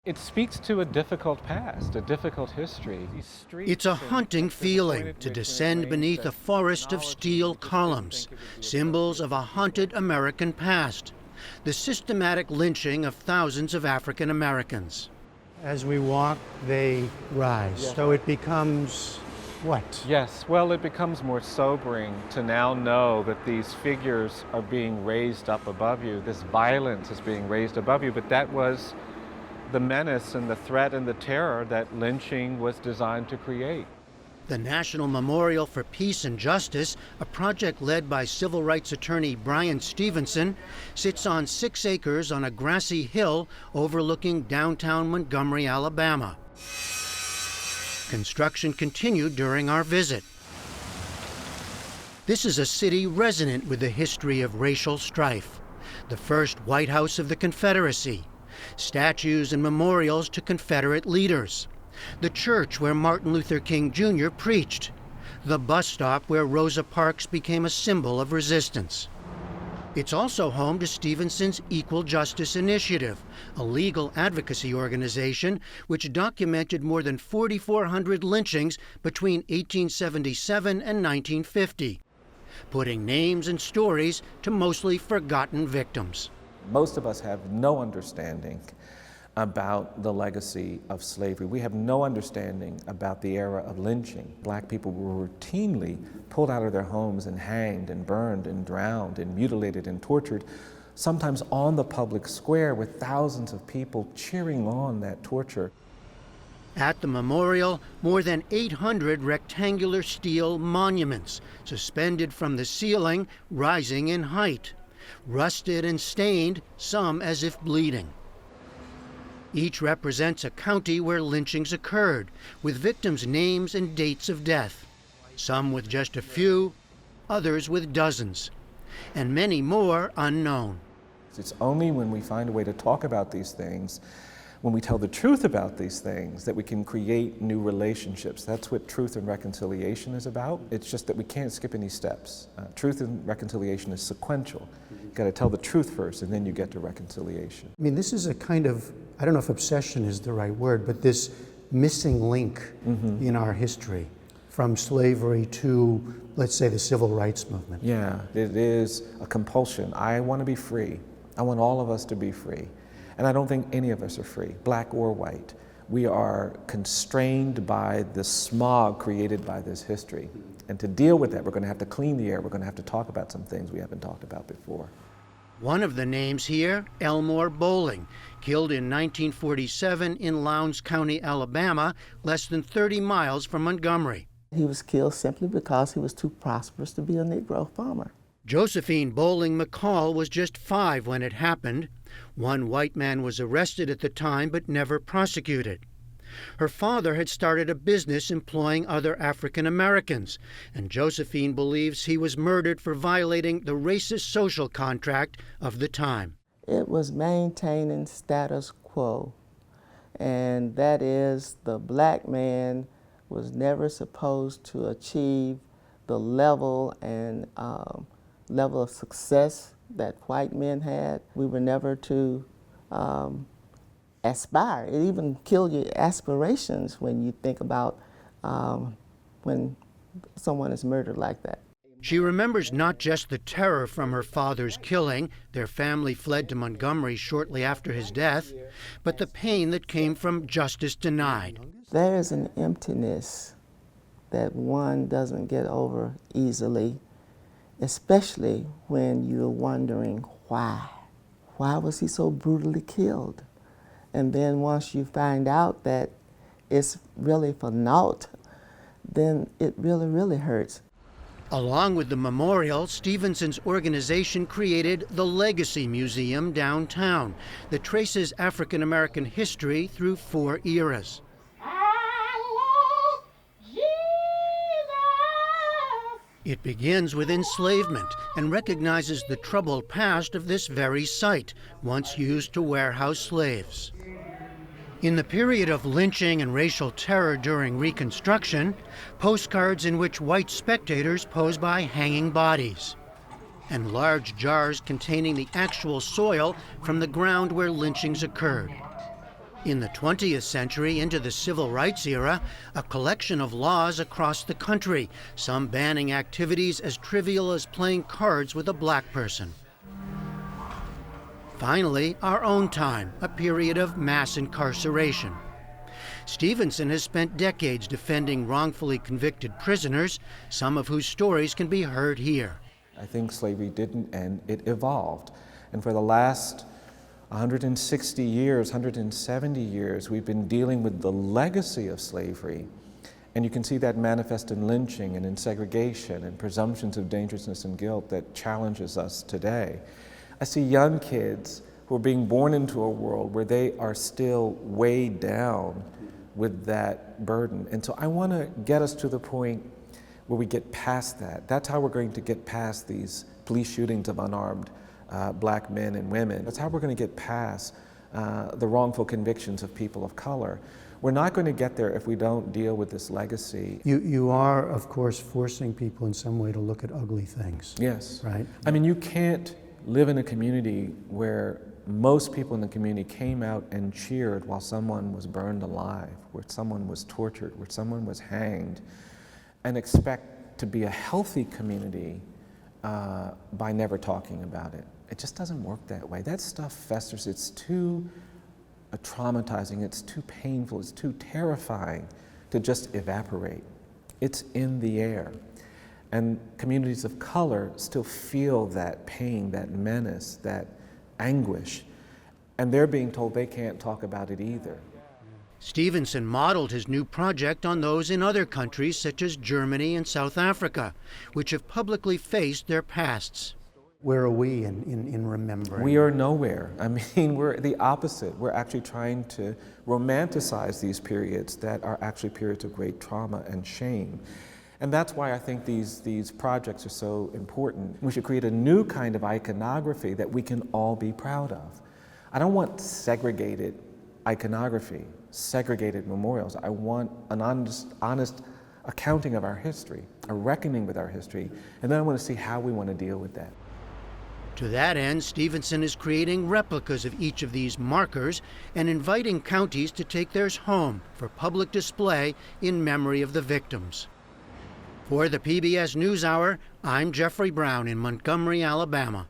It speaks to a difficult past, a difficult history. It's a haunting feeling to descend beneath a forest of steel columns, symbols of a haunted American past, the systematic lynching of thousands of African Americans. As we walk, they rise. So it becomes what? Yes, well, it becomes more sobering to now know that these figures are being raised up above you. This violence is being raised above you, but that was the menace and the threat and the terror that lynching was designed to create. The National Memorial for Peace and Justice, a project led by civil rights attorney Bryan Stevenson, sits on 6 acres on a grassy hill overlooking downtown Montgomery, Alabama. Construction continued during our visit. This is a city resonant with the history of racial strife, the first White House of the Confederacy, statues and memorials to Confederate leaders, the church where Martin Luther King Jr. preached, the bus stop where Rosa Parks became a symbol of resistance. It's also home to Stevenson's Equal Justice Initiative, a legal advocacy organization which documented more than 4,400 lynchings between 1877 and 1950, putting names and stories to mostly forgotten victims. Most of us have no understanding about the legacy of slavery. We have no understanding about the era of lynching. Black people were routinely pulled out of their homes and hanged and burned and drowned and mutilated and tortured, sometimes on the public square with thousands of people cheering on that torture. At the memorial, more than 800 rectangular steel monuments suspended from the ceiling, rising in height, rusted and stained, some as if bleeding. Each represents a county where lynchings occurred, with victims' names and dates of death, some with just a few, others with dozens, and many more unknown. It's only when we find a way to talk about these things, when we tell the truth about these things, that we can create new relationships. That's what truth and reconciliation is about. It's just that we can't skip any steps. Truth and reconciliation is sequential. You've got to tell the truth first, and then you get to reconciliation. I mean, this is a kind of, I don't know if obsession is the right word, but this missing link in our history, from slavery to, let's say, the civil rights movement. Yeah, it is a compulsion. I want to be free. I want all of us to be free. And I don't think any of us are free, black or white. We are constrained by the smog created by this history. And to deal with that, we're going to have to clean the air. We're going to have to talk about some things we haven't talked about before. One of the names here, Elmore Bowling, killed in 1947 in Lowndes County, Alabama, less than 30 miles from Montgomery. He was killed simply because he was too prosperous to be a Negro farmer. Josephine Bowling McCall was just 5 when it happened. One white man was arrested at the time but never prosecuted. Her father had started a business employing other African Americans, and Josephine believes he was murdered for violating the racist social contract of the time. It was maintaining status quo, and that is the black man was never supposed to achieve the level and level of success that white men had. We were never to aspire. It even kills your aspirations when you think about when someone is murdered like that. She remembers not just the terror from her father's killing, their family fled to Montgomery shortly after his death, but the pain that came from justice denied. There is an emptiness that one doesn't get over easily, especially when you're wondering why. Why was he so brutally killed? And then once you find out that it's really for naught, then it really, really hurts. Along with the memorial, Stevenson's organization created the Legacy Museum downtown that traces African American history through 4 eras. It begins with enslavement and recognizes the troubled past of this very site, once used to warehouse slaves. In the period of lynching and racial terror during Reconstruction, postcards in which white spectators pose by hanging bodies, and large jars containing the actual soil from the ground where lynchings occurred. In the 20th century into the civil rights era, a collection of laws across the country, some banning activities as trivial as playing cards with a black person. Finally, our own time, a period of mass incarceration. Stevenson has spent decades defending wrongfully convicted prisoners, some of whose stories can be heard here. I think slavery didn't end, it evolved. And for the last 160 years, 170 years, we've been dealing with the legacy of slavery. And you can see that manifest in lynching and in segregation and presumptions of dangerousness and guilt that challenges us today. I see young kids who are being born into a world where they are still weighed down with that burden. And so I want to get us to the point where we get past that. That's how we're going to get past these police shootings of unarmed black men and women. That's how we're going to get past the wrongful convictions of people of color. We're not going to get there if we don't deal with this legacy. You are, of course, forcing people in some way to look at ugly things. Yes. Right? I mean, you can't live in a community where most people in the community came out and cheered while someone was burned alive, where someone was tortured, where someone was hanged, and expect to be a healthy community by never talking about it. It just doesn't work that way. That stuff festers. It's too traumatizing, it's too painful, it's too terrifying to just evaporate. It's in the air. And communities of color still feel that pain, that menace, that anguish, and they're being told they can't talk about it either. Stevenson modeled his new project on those in other countries such as Germany and South Africa, which have publicly faced their pasts. Where are we in remembering? We are nowhere. I mean, we're the opposite. We're actually trying to romanticize these periods that are actually periods of great trauma and shame. And that's why I think these projects are so important. We should create a new kind of iconography that we can all be proud of. I don't want segregated iconography, segregated memorials. I want an honest accounting of our history, a reckoning with our history, and then I want to see how we want to deal with that. To that end, Stevenson is creating replicas of each of these markers and inviting counties to take theirs home for public display in memory of the victims. For the PBS NewsHour, I'm Jeffrey Brown in Montgomery, Alabama.